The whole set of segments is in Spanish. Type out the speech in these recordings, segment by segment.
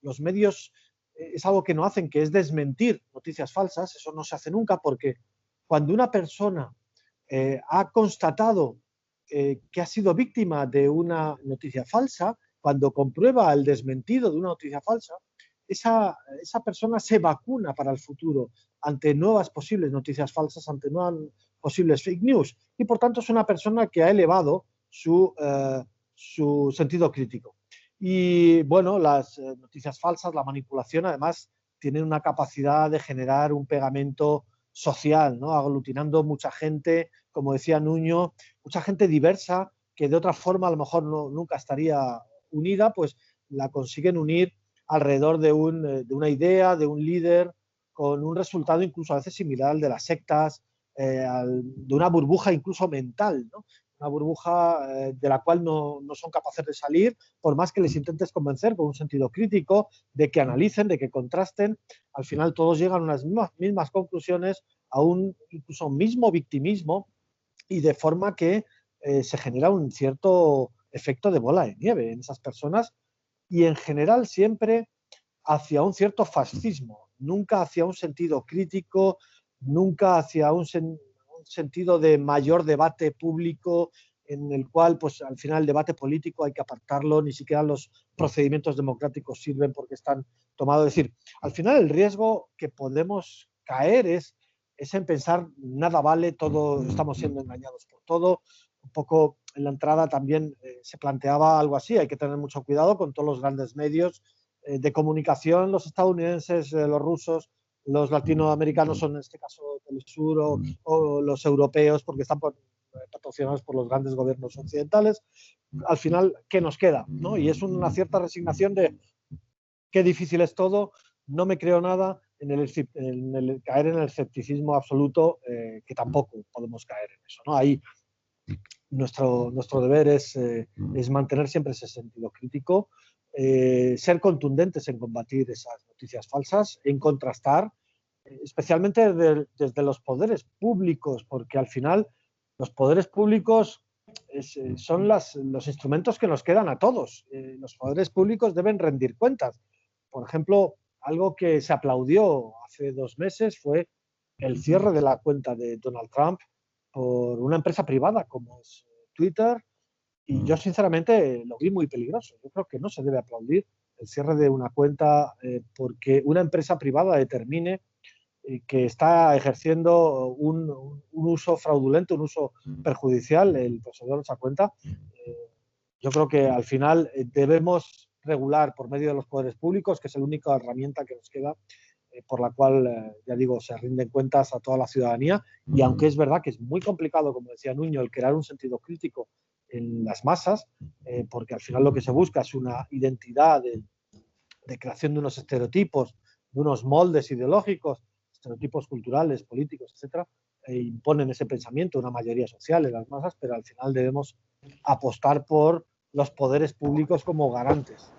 los medios es algo que no hacen, que es desmentir noticias falsas. Eso no se hace nunca, porque cuando una persona ha constatado que ha sido víctima de una noticia falsa, cuando comprueba el desmentido de una noticia falsa, esa persona se vacuna para el futuro ante nuevas posibles noticias falsas, ante nuevas posibles fake news, y por tanto es una persona que ha elevado su sentido crítico. Y bueno, las noticias falsas, la manipulación, además, tienen una capacidad de generar un pegamento social, ¿no? Aglutinando mucha gente, como decía Nuño, mucha gente diversa que de otra forma a lo mejor nunca estaría unida, pues la consiguen unir alrededor de una idea, de un líder, con un resultado incluso a veces similar al de las sectas, de una burbuja incluso mental, ¿no? Una burbuja de la cual no son capaces de salir, por más que les intentes convencer con un sentido crítico, de que analicen, de que contrasten. Al final todos llegan a unas mismas conclusiones, a un incluso mismo victimismo, y de forma que se genera un cierto efecto de bola de nieve en esas personas, y en general siempre hacia un cierto fascismo, nunca hacia un sentido crítico, nunca hacia un sentido de mayor debate público, en el cual pues al final el debate político hay que apartarlo, ni siquiera los procedimientos democráticos sirven porque están tomados. Es decir, al final el riesgo que podemos caer es en pensar nada vale, todo, estamos siendo engañados por todo. Un poco en la entrada también se planteaba algo así, hay que tener mucho cuidado con todos los grandes medios de comunicación, los estadounidenses, los rusos, los latinoamericanos son en este caso del sur, o los europeos, porque están patrocinados por los grandes gobiernos occidentales. Al final, ¿qué nos queda? ¿No? Y es una cierta resignación de qué difícil es todo, no me creo nada, en el caer en el escepticismo absoluto, que tampoco podemos caer en eso, ¿no? Ahí nuestro deber es mantener siempre ese sentido crítico, ser contundentes en combatir esas noticias falsas, en contrastar, especialmente desde los poderes públicos, porque al final los poderes públicos son los instrumentos que nos quedan a todos. Los poderes públicos deben rendir cuentas. Por ejemplo, algo que se aplaudió hace 2 meses fue el cierre de la cuenta de Donald Trump por una empresa privada como es Twitter, y yo sinceramente lo vi muy peligroso. Yo creo que no se debe aplaudir el cierre de una cuenta porque una empresa privada determine que está ejerciendo un uso fraudulento, un uso perjudicial el poseedor de esa cuenta. Yo creo que al final debemos regular por medio de los poderes públicos, que es la única herramienta que nos queda, por la cual, ya digo, se rinden cuentas a toda la ciudadanía. Y aunque es verdad que es muy complicado, como decía Nuño, el crear un sentido crítico en las masas, porque al final lo que se busca es una identidad de creación de unos estereotipos, de unos moldes ideológicos, estereotipos culturales, políticos, etcétera, imponen ese pensamiento una mayoría social en las masas, pero al final debemos apostar por los poderes públicos como garantes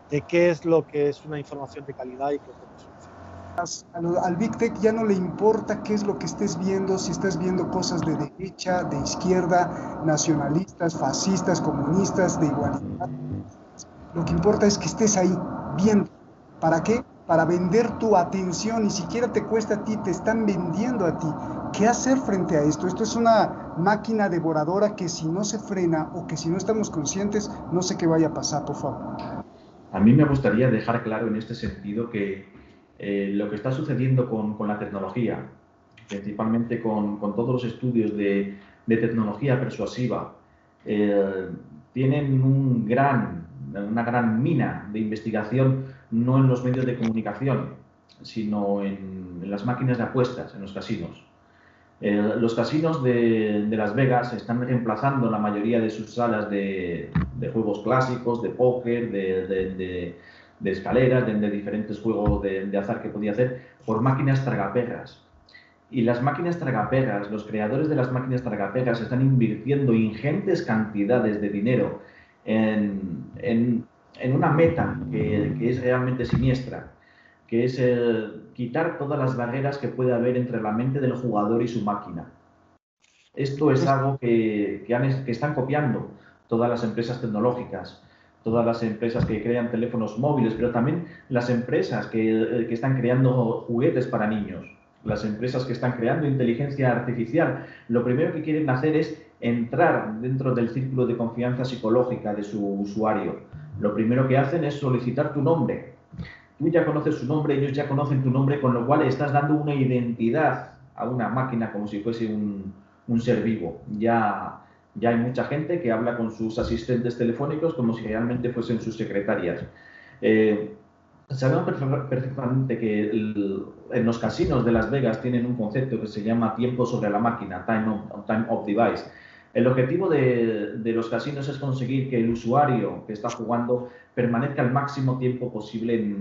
de qué es lo que es una información de calidad y qué es lo que es al Big Tech ya no le importa qué es lo que estés viendo, si estás viendo cosas de derecha, de izquierda, nacionalistas, fascistas, comunistas, de igualdad. Lo que importa es que estés ahí viendo. ¿Para qué? Para vender tu atención. Ni siquiera te cuesta a ti, te están vendiendo a ti. ¿Qué hacer frente a esto? Esto es una máquina devoradora que si no se frena o que si no estamos conscientes, no sé qué vaya a pasar, por favor. A mí me gustaría dejar claro en este sentido que lo que está sucediendo con la tecnología, principalmente con todos los estudios de tecnología persuasiva, tienen una gran mina de investigación, no en los medios de comunicación, sino en las máquinas de apuestas, en los casinos. Los casinos de Las Vegas están reemplazando la mayoría de sus salas de juegos clásicos, de póker, de escaleras, de diferentes juegos de azar que podía hacer, por máquinas tragaperras. Y las máquinas tragaperras, los creadores de las máquinas tragaperras están invirtiendo ingentes cantidades de dinero en una meta que es realmente siniestra, que es quitar todas las barreras que puede haber entre la mente del jugador y su máquina. Esto es algo que están copiando todas las empresas tecnológicas. todas las empresas que crean teléfonos móviles, pero también las empresas que están creando juguetes para niños, las empresas que están creando inteligencia artificial, lo primero que quieren hacer es entrar dentro del círculo de confianza psicológica de su usuario. Lo primero que hacen es solicitar tu nombre. Tú ya conoces su nombre, ellos ya conocen tu nombre, con lo cual estás dando una identidad a una máquina como si fuese un ser vivo. Ya hay mucha gente que habla con sus asistentes telefónicos como si realmente fuesen sus secretarias. Sabemos perfectamente que en los casinos de Las Vegas tienen un concepto que se llama tiempo sobre la máquina, time of device. El objetivo de los casinos es conseguir que el usuario que está jugando permanezca el máximo tiempo posible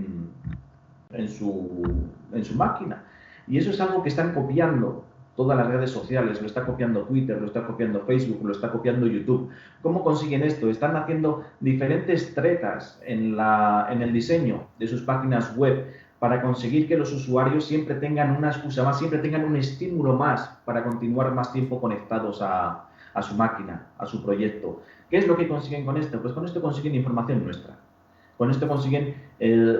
en su máquina. Y eso es algo que están copiando todas las redes sociales, lo está copiando Twitter, lo está copiando Facebook, lo está copiando YouTube. ¿Cómo consiguen esto? Están haciendo diferentes tretas en el diseño de sus páginas web para conseguir que los usuarios siempre tengan una excusa más, siempre tengan un estímulo más para continuar más tiempo conectados a su máquina, a su proyecto. ¿Qué es lo que consiguen con esto? Pues con esto consiguen información nuestra. Con esto consiguen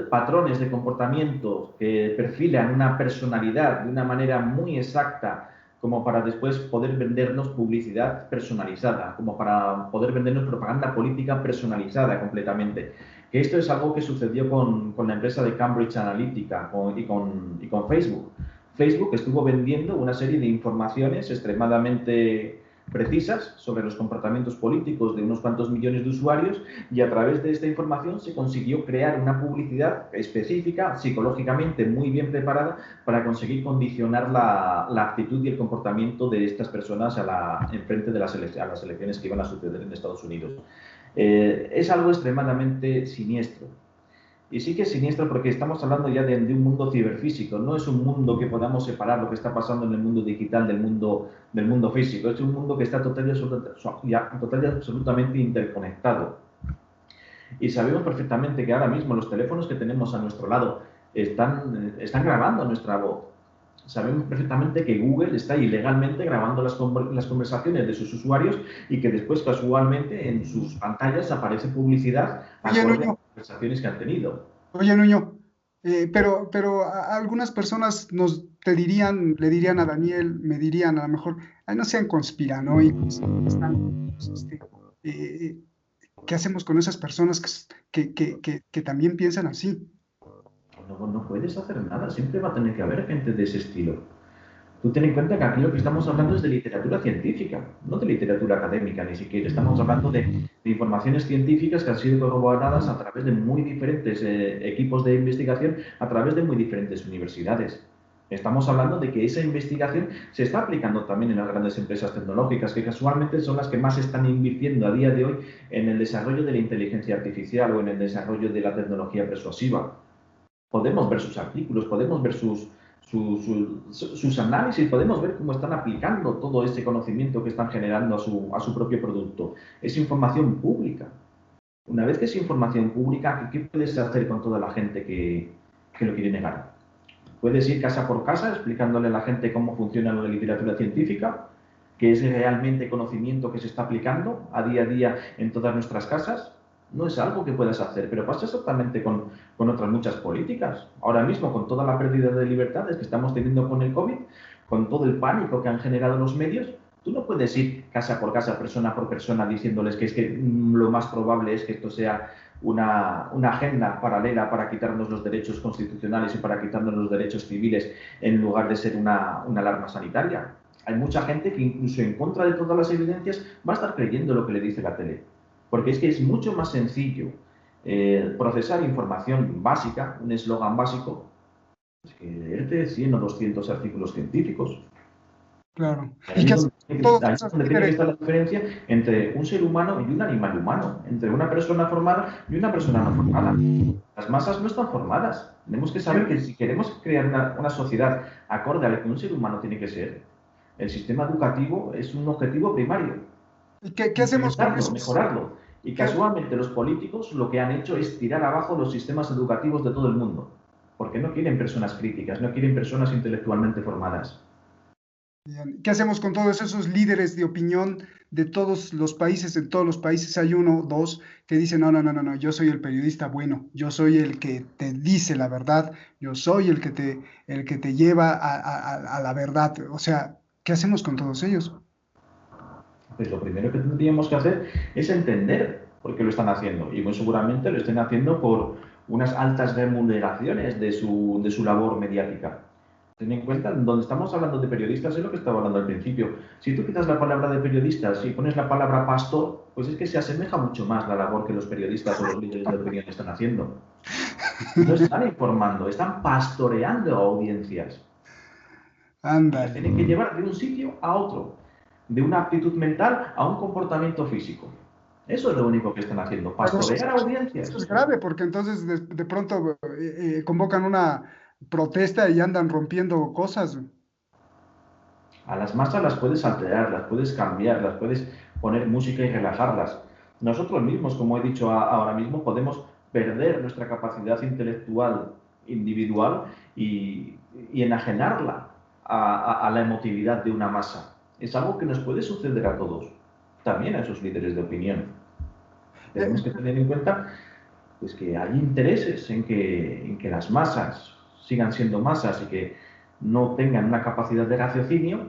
patrones de comportamiento que perfilan una personalidad de una manera muy exacta, como para después poder vendernos publicidad personalizada, como para poder vendernos propaganda política personalizada completamente. Que esto es algo que sucedió con la empresa de Cambridge Analytica y con Facebook. Facebook estuvo vendiendo una serie de informaciones extremadamente precisas sobre los comportamientos políticos de unos cuantos millones de usuarios, y a través de esta información se consiguió crear una publicidad específica, psicológicamente muy bien preparada, para conseguir condicionar la actitud y el comportamiento de estas personas en frente de las elecciones que iban a suceder en Estados Unidos. Es algo extremadamente siniestro. Y sí que es siniestro porque estamos hablando ya de un mundo ciberfísico, no es un mundo que podamos separar lo que está pasando en el mundo digital del mundo físico, es un mundo que está total y absolutamente interconectado. Y sabemos perfectamente que ahora mismo los teléfonos que tenemos a nuestro lado están grabando nuestra voz. Sabemos perfectamente que Google está ilegalmente grabando las conversaciones de sus usuarios y que después casualmente en sus pantallas aparece publicidad acorde a las conversaciones que han tenido. Oye, Nuño, pero algunas personas le dirían a Daniel, me dirían a lo mejor, no sean conspiranoicos, ¿qué hacemos con esas personas que también piensan así? No puedes hacer nada, siempre va a tener que haber gente de ese estilo. Tú ten en cuenta que aquí lo que estamos hablando es de literatura científica, no de literatura académica ni siquiera. Estamos hablando de informaciones científicas que han sido corroboradas a través de muy diferentes equipos de investigación, a través de muy diferentes universidades. Estamos hablando de que esa investigación se está aplicando también en las grandes empresas tecnológicas, que casualmente son las que más están invirtiendo a día de hoy en el desarrollo de la inteligencia artificial o en el desarrollo de la tecnología persuasiva. Podemos ver sus artículos, podemos ver sus análisis, podemos ver cómo están aplicando todo ese conocimiento que están generando a su propio producto. Es información pública. Una vez que es información pública, ¿qué puedes hacer con toda la gente que lo quiere negar? Puedes ir casa por casa explicándole a la gente cómo funciona la literatura científica, que es realmente conocimiento que se está aplicando a día en todas nuestras casas. No es algo que puedas hacer, pero pasa exactamente con otras muchas políticas. Ahora mismo, con toda la pérdida de libertades que estamos teniendo con el COVID, con todo el pánico que han generado los medios, tú no puedes ir casa por casa, persona por persona, diciéndoles que es que lo más probable es que esto sea una agenda paralela para quitarnos los derechos constitucionales y para quitarnos los derechos civiles en lugar de ser una alarma sanitaria. Hay mucha gente que incluso en contra de todas las evidencias va a estar creyendo lo que le dice la tele. Porque es que es mucho más sencillo procesar información básica, un eslogan básico, es que leerte 100 o 200 artículos científicos. Claro. Ahí es donde tiene que estar la diferencia entre un ser humano y un animal humano, entre una persona formada y una persona no formada. Las masas no están formadas. Tenemos que saber que si queremos crear una sociedad acorde a lo que un ser humano tiene que ser, el sistema educativo es un objetivo primario. ¿Y qué hacemos con eso? Mejorarlo. Y casualmente los políticos lo que han hecho es tirar abajo los sistemas educativos de todo el mundo. Porque no quieren personas críticas, no quieren personas intelectualmente formadas. ¿Qué hacemos con todos esos líderes de opinión de todos los países, en todos los países hay uno, dos, que dicen, no, no, no, no, no, yo soy el periodista bueno, yo soy el que te dice la verdad, yo soy el que te lleva a la verdad. O sea, ¿qué hacemos con todos ellos? Pues lo primero que tendríamos que hacer es entender por qué lo están haciendo. Y muy seguramente lo estén haciendo por unas altas remuneraciones de su labor mediática. Ten en cuenta, donde estamos hablando de periodistas es lo que estaba hablando al principio. Si tú quitas la palabra de periodistas y pones la palabra pastor, pues es que se asemeja mucho más la labor que los periodistas o los líderes de opinión están haciendo. No están informando, están pastoreando a audiencias. Las Ándale. tienen que llevar de un sitio a otro, de una actitud mental a un comportamiento físico. Eso es lo único que están haciendo, pastorear audiencias. Eso es grave, porque entonces de pronto convocan una protesta y andan rompiendo cosas. A las masas las puedes alterar, las puedes cambiar, las puedes poner música y relajarlas. Nosotros mismos, como he dicho ahora mismo, podemos perder nuestra capacidad intelectual individual y enajenarla a la emotividad de una masa. Es algo que nos puede suceder a todos, también a esos líderes de opinión. Tenemos que tener en cuenta pues, que hay intereses en que las masas sigan siendo masas y que no tengan una capacidad de raciocinio,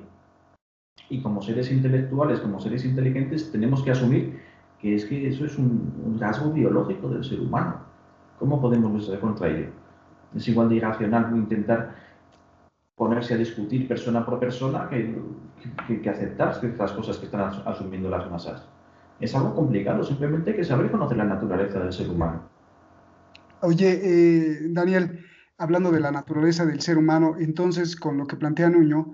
y como seres intelectuales, como seres inteligentes, tenemos que asumir que eso es un rasgo biológico del ser humano. ¿Cómo podemos luchar contra ello? Es igual de irracional intentar ponerse a discutir persona por persona que aceptar ciertas cosas que están asumiendo las masas. Es algo complicado, simplemente hay que saber conocer la naturaleza del ser humano. Oye, Daniel, hablando de la naturaleza del ser humano, entonces con lo que plantea Nuño,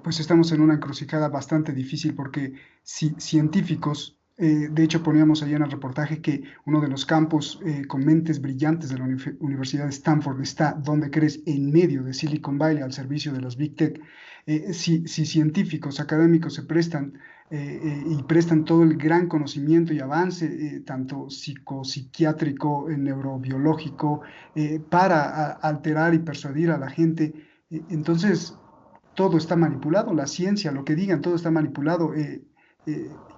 pues estamos en una encrucijada bastante difícil porque si científicos, de hecho poníamos allá en el reportaje que uno de los campos con mentes brillantes de la Universidad de Stanford está, ¿donde crees? En medio de Silicon Valley, al servicio de las Big Tech. Si científicos, académicos se prestan y prestan todo el gran conocimiento y avance, tanto psiquiátrico, neurobiológico, para alterar y persuadir a la gente. Entonces, todo está manipulado, la ciencia, lo que digan, todo está manipulado.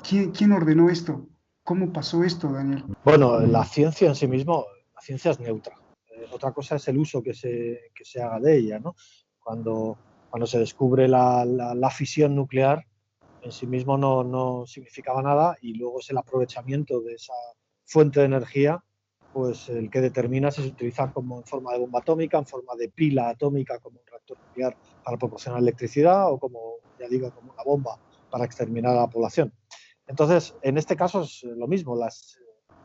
¿Quién ordenó esto? ¿Cómo pasó esto, Daniel? Bueno, la ciencia en sí mismo, la ciencia es neutra. Otra cosa es el uso que se haga de ella, ¿no? Cuando se descubre la fisión nuclear, en sí mismo no significaba nada, y luego es el aprovechamiento de esa fuente de energía, pues el que determina si se utiliza como en forma de bomba atómica, en forma de pila atómica como un reactor nuclear para proporcionar electricidad, o como, ya digo, como una bomba para exterminar a la población. Entonces, en este caso es lo mismo,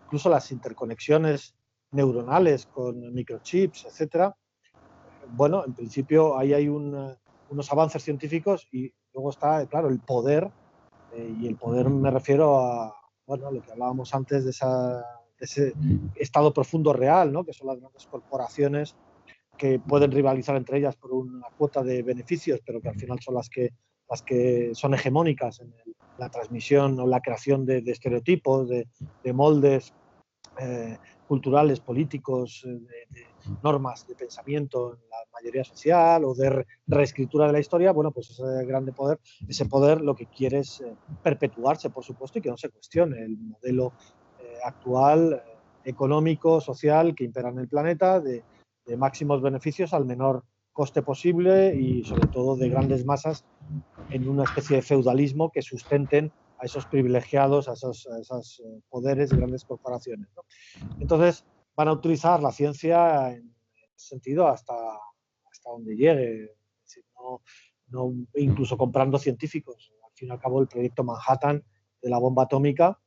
incluso las interconexiones neuronales con microchips, etcétera. Bueno, en principio ahí hay unos avances científicos, y luego está, claro, el poder, y el poder me refiero a, bueno, lo que hablábamos antes de ese estado profundo real, ¿no? Que son las grandes corporaciones que pueden rivalizar entre ellas por una cuota de beneficios, pero que al final son las que son hegemónicas en la transmisión o la creación de estereotipos, de moldes culturales, políticos, de normas de pensamiento en la mayoría social, o de reescritura de la historia. Bueno, pues ese grande poder, ese poder lo que quiere es perpetuarse, por supuesto, y que no se cuestione el modelo actual, económico, social, que impera en el planeta, de máximos beneficios al menor coste posible, y sobre todo de grandes masas en una especie de feudalismo que sustenten a esos privilegiados, a esos poderes de grandes corporaciones, ¿no? Entonces van a utilizar la ciencia en ese sentido hasta donde llegue. Es decir, no incluso comprando científicos. Al fin y al cabo, el proyecto Manhattan de la bomba atómica,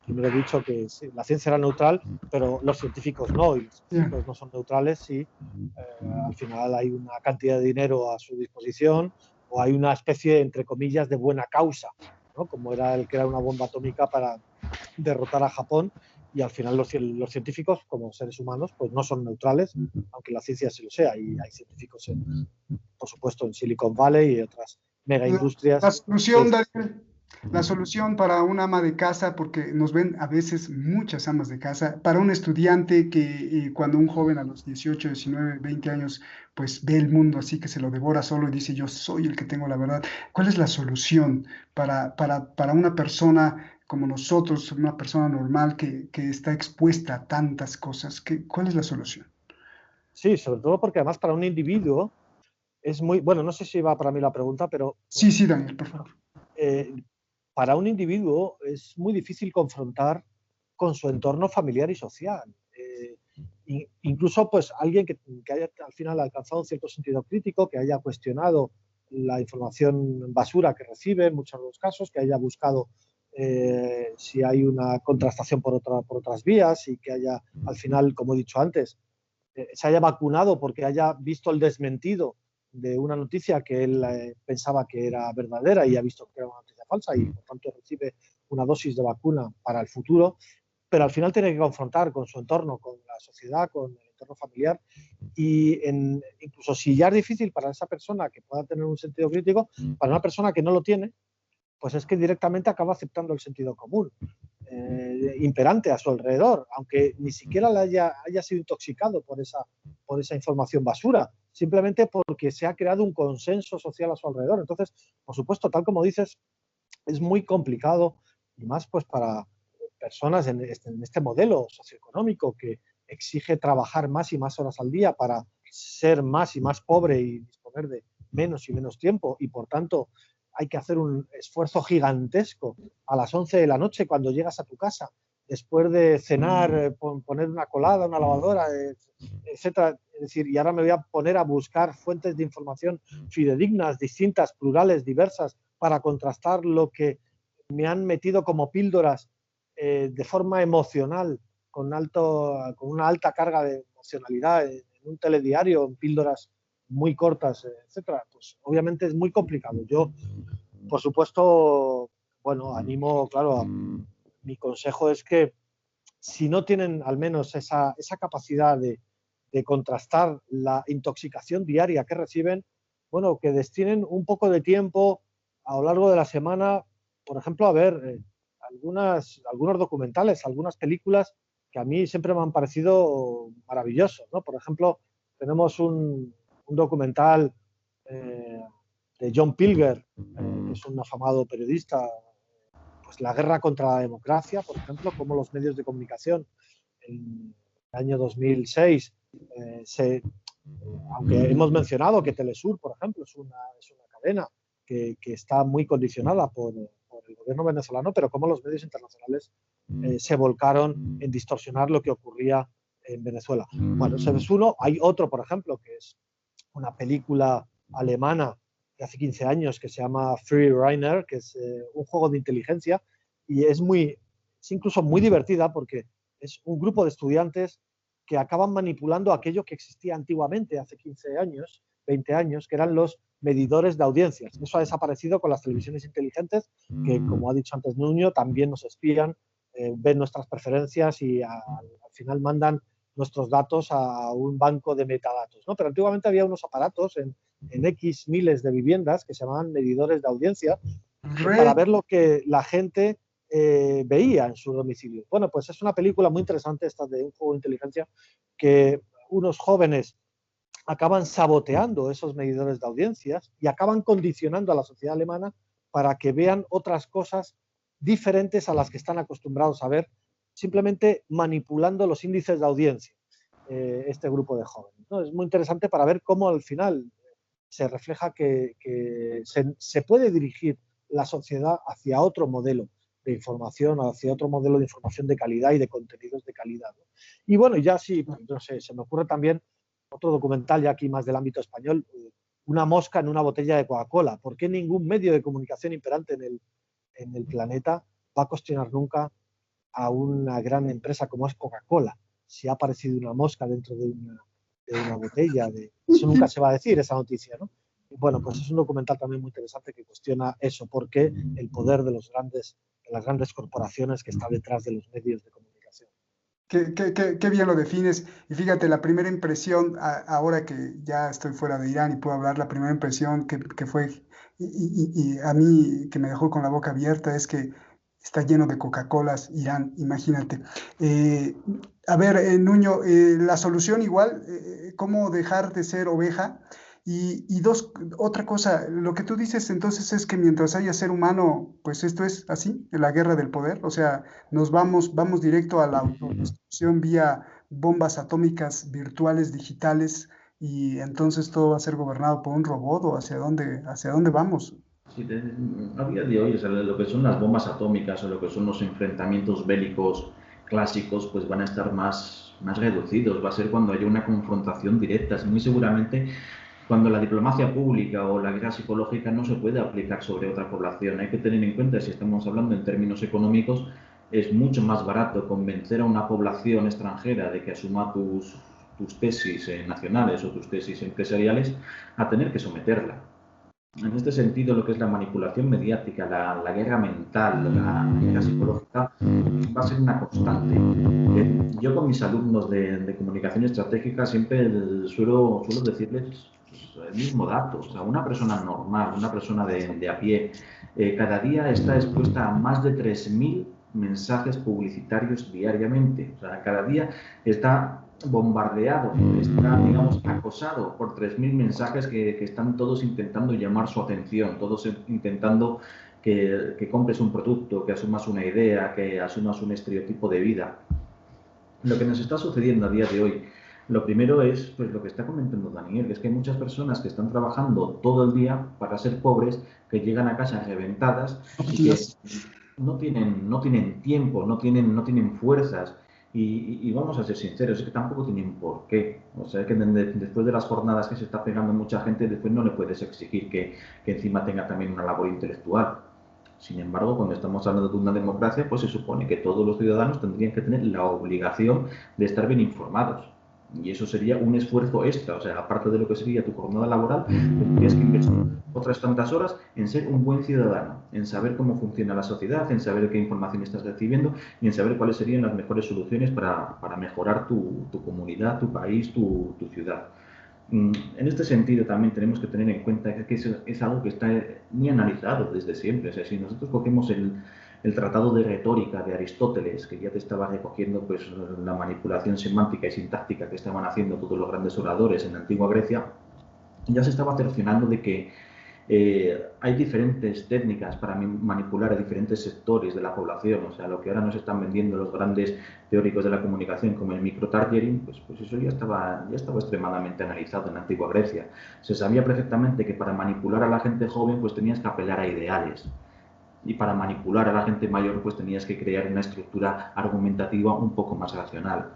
primero he dicho que sí, la ciencia era neutral, pero los científicos no, y los científicos no son neutrales si al final hay una cantidad de dinero a su disposición, o hay una especie, entre comillas, de buena causa, ¿no? Como era el crear una bomba atómica para derrotar a Japón. Y al final los científicos, como seres humanos, pues no son neutrales, aunque la ciencia sí lo sea. Y hay científicos, por supuesto, en Silicon Valley y otras mega industrias. La solución, Daniel, La solución para una ama de casa, porque nos ven a veces muchas amas de casa, para un estudiante que cuando un joven a los 18, 19, 20 años, pues ve el mundo así que se lo devora solo y dice yo soy el que tengo la verdad. ¿Cuál es la solución para una persona como nosotros, una persona normal que está expuesta a tantas cosas? ¿Cuál es la solución? Sí, sobre todo porque además para un individuo es muy, bueno, no sé si va para mí la pregunta, pero Sí, sí, Daniel, por favor. eh, para un individuo es muy difícil confrontar con su entorno familiar y social. Incluso pues alguien que haya al final alcanzado un cierto sentido crítico, que haya cuestionado la información basura que recibe en muchos de los casos, que haya buscado si hay una contrastación por otras vías y que haya al final, como he dicho antes, se haya vacunado porque haya visto el desmentido de una noticia que él pensaba que era verdadera y ha visto que era una noticia falsa y por tanto recibe una dosis de vacuna para el futuro, pero al final tiene que confrontar con su entorno, con la sociedad, con el entorno familiar y incluso si ya es difícil para esa persona que pueda tener un sentido crítico, para una persona que no lo tiene, pues es que directamente acaba aceptando el sentido común imperante a su alrededor, aunque ni siquiera haya sido intoxicado por esa información basura, simplemente porque se ha creado un consenso social a su alrededor. Entonces, por supuesto, tal como dices, es muy complicado, y más pues para personas en este modelo socioeconómico que exige trabajar más y más horas al día para ser más y más pobre y disponer de menos y menos tiempo, y por tanto hay que hacer un esfuerzo gigantesco a las 11 de la noche cuando llegas a tu casa, después de cenar, poner una colada, una lavadora, etcétera. Es decir, y ahora me voy a poner a buscar fuentes de información fidedignas, distintas, plurales, diversas, para contrastar lo que me han metido como píldoras de forma emocional, con una alta carga de emocionalidad en un telediario, en píldoras muy cortas, etcétera. Pues obviamente es muy complicado. Yo, por supuesto, bueno, animo, claro, mi consejo es que si no tienen al menos esa capacidad de contrastar la intoxicación diaria que reciben, bueno, que destinen un poco de tiempo a lo largo de la semana, por ejemplo, a ver algunos documentales, algunas películas que a mí siempre me han parecido maravillosos, ¿no? Por ejemplo, tenemos un documental eh, de John Pilger, que es un afamado periodista, pues la guerra contra la democracia, por ejemplo, cómo los medios de comunicación en el año 2006 aunque hemos mencionado que Telesur, por ejemplo, es una cadena que está muy condicionada por el gobierno venezolano, pero cómo los medios internacionales se volcaron en distorsionar lo que ocurría en Venezuela. Bueno, ese es uno. Hay otro, por ejemplo, que es una película alemana de hace 15 años que se llama Free Reiner, que es un juego de inteligencia y es incluso muy divertida porque es un grupo de estudiantes que acaban manipulando aquello que existía antiguamente, hace 15 años, 20 años, que eran los medidores de audiencias. Eso ha desaparecido con las televisiones inteligentes, que, como ha dicho antes Nuño, también nos espían, ven nuestras preferencias y al final mandan nuestros datos a un banco de metadatos, ¿no? Pero antiguamente había unos aparatos en X miles de viviendas que se llamaban medidores de audiencia para ver lo que la gente veía en su domicilio. Bueno, pues es una película muy interesante esta de un juego de inteligencia que unos jóvenes acaban saboteando esos medidores de audiencias y acaban condicionando a la sociedad alemana para que vean otras cosas diferentes a las que están acostumbrados a ver, simplemente manipulando los índices de audiencia, este grupo de jóvenes, ¿no? Es muy interesante para ver cómo al final se refleja que se puede dirigir la sociedad hacia otro modelo de información, hacia otro modelo de información de calidad y de contenidos de calidad, ¿no? Y bueno, ya sí, no sé, se me ocurre también otro documental ya aquí más del ámbito español, una mosca en una botella de Coca-Cola. ¿Por qué ningún medio de comunicación imperante en el planeta va a cuestionar nunca a una gran empresa como es Coca-Cola? Si ha aparecido una mosca dentro de una botella, eso nunca se va a decir, esa noticia, ¿no? Y bueno, pues es un documental también muy interesante que cuestiona eso, por qué el poder de las grandes corporaciones que está detrás de los medios de comunicación. Qué bien lo defines. Y fíjate, la primera impresión, ahora que ya estoy fuera de Irán y puedo hablar, la primera impresión que fue, y a mí que me dejó con la boca abierta, es que está lleno de Coca-Colas Irán, imagínate. Eh, a ver, Nuño, la solución igual, ¿cómo dejar de ser oveja? Y dos, otra cosa, lo que tú dices entonces es que mientras haya ser humano, pues esto es así, la guerra del poder, o sea, vamos directo a la autodestrucción vía bombas atómicas virtuales, digitales, y entonces todo va a ser gobernado por un robot, o hacia dónde vamos. Sí, a día de hoy, o sea, lo que son las bombas atómicas o lo que son los enfrentamientos bélicos clásicos, pues van a estar más reducidos. Va a ser cuando haya una confrontación directa. Muy seguramente cuando la diplomacia pública o la guerra psicológica no se puede aplicar sobre otra población. Hay que tener en cuenta, si estamos hablando en términos económicos, es mucho más barato convencer a una población extranjera de que asuma tus tesis nacionales o tus tesis empresariales a tener que someterla. En este sentido, lo que es la manipulación mediática, la guerra mental, la guerra psicológica, va a ser una constante. Yo con mis alumnos de comunicación estratégica siempre suelo decirles pues, el mismo dato. O sea, una persona normal, una persona de a pie, cada día está expuesta a más de 3.000 mensajes publicitarios diariamente. O sea, cada día está bombardeado, está, digamos, acosado por 3.000 mensajes que están todos intentando llamar su atención, todos intentando que compres un producto, que asumas una idea, que asumas un estereotipo de vida. Lo que nos está sucediendo a día de hoy, lo primero es pues, lo que está comentando Daniel, que es que hay muchas personas que están trabajando todo el día para ser pobres, que llegan a casa reventadas y que no tienen tiempo, no tienen fuerzas. Y vamos a ser sinceros, es que tampoco tienen por qué. O sea, que después de las jornadas que se está pegando mucha gente, después no le puedes exigir que encima tenga también una labor intelectual. Sin embargo, cuando estamos hablando de una democracia, pues se supone que todos los ciudadanos tendrían que tener la obligación de estar bien informados. Y eso sería un esfuerzo extra. O sea, aparte de lo que sería tu jornada laboral, tendrías que invertir otras tantas horas en ser un buen ciudadano, en saber cómo funciona la sociedad, en saber qué información estás recibiendo y en saber cuáles serían las mejores soluciones para mejorar tu comunidad, tu país, tu ciudad. En este sentido también tenemos que tener en cuenta que es algo que está muy analizado desde siempre. O sea, si nosotros cogemos el tratado de retórica de Aristóteles, que ya te estaba recogiendo pues, la manipulación semántica y sintáctica que estaban haciendo todos los grandes oradores en la antigua Grecia, ya se estaba cercionando de que hay diferentes técnicas para manipular a diferentes sectores de la población. O sea, lo que ahora nos están vendiendo los grandes teóricos de la comunicación como el microtargeting, pues eso ya estaba extremadamente analizado en la antigua Grecia. Se sabía perfectamente que para manipular a la gente joven pues tenías que apelar a ideales. Y para manipular a la gente mayor pues tenías que crear una estructura argumentativa un poco más racional.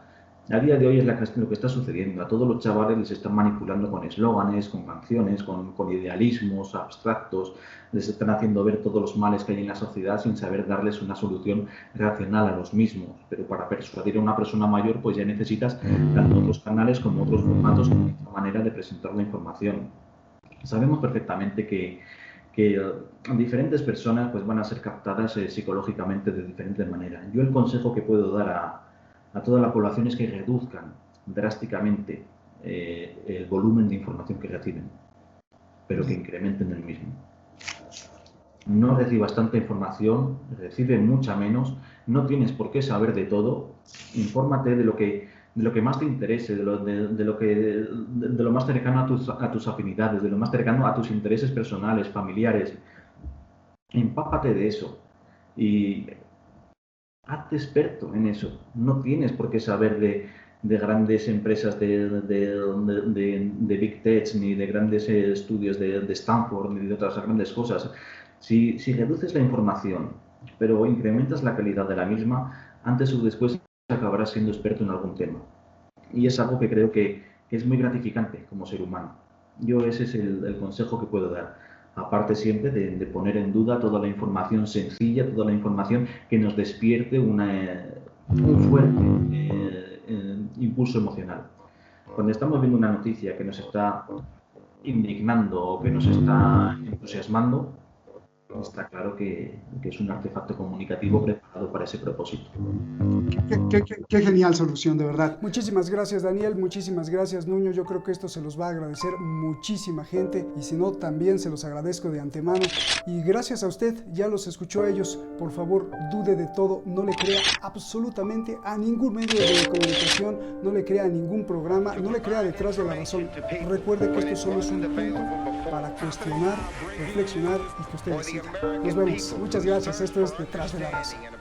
A día de hoy es lo que está sucediendo. A todos los chavales les están manipulando con eslóganes, con canciones, con idealismos abstractos. Les están haciendo ver todos los males que hay en la sociedad sin saber darles una solución racional a los mismos. Pero para persuadir a una persona mayor, pues ya necesitas tanto otros canales como otros formatos, como otra manera de presentar la información. Sabemos perfectamente que diferentes personas pues, van a ser captadas psicológicamente de diferentes maneras. Yo el consejo que puedo dar a toda la población es que reduzcan drásticamente el volumen de información que reciben, pero que incrementen el mismo. No recibas tanta información, recibe mucha menos, no tienes por qué saber de todo, infórmate de lo que más te interese, de lo más cercano a tus afinidades, de lo más cercano a tus intereses personales, familiares. Empápate de eso y hazte experto en eso. No tienes por qué saber de grandes empresas de Big Tech, ni de grandes estudios de Stanford, ni de otras grandes cosas. Si reduces la información, pero incrementas la calidad de la misma, antes o después acabarás siendo experto en algún tema. Y es algo que creo que es muy gratificante como ser humano. Yo ese es el consejo que puedo dar. Aparte siempre de poner en duda toda la información sencilla, toda la información que nos despierte un fuerte impulso emocional. Cuando estamos viendo una noticia que nos está indignando o que nos está entusiasmando, está claro que es un artefacto comunicativo preparado para ese propósito. Qué genial solución, de verdad. Muchísimas gracias, Daniel, muchísimas gracias, Nuño. Yo creo que esto se los va a agradecer muchísima gente, y si no, también se los agradezco de antemano. Y gracias a usted, ya los escuchó a ellos. Por favor, dude de todo, no le crea absolutamente a ningún medio de comunicación, no le crea a ningún programa, no le crea detrás de la razón. Recuerde que esto solo es un punto para cuestionar, reflexionar y que usted decida. Nos vemos. Muchas gracias. Esto es Detrás de la Razón.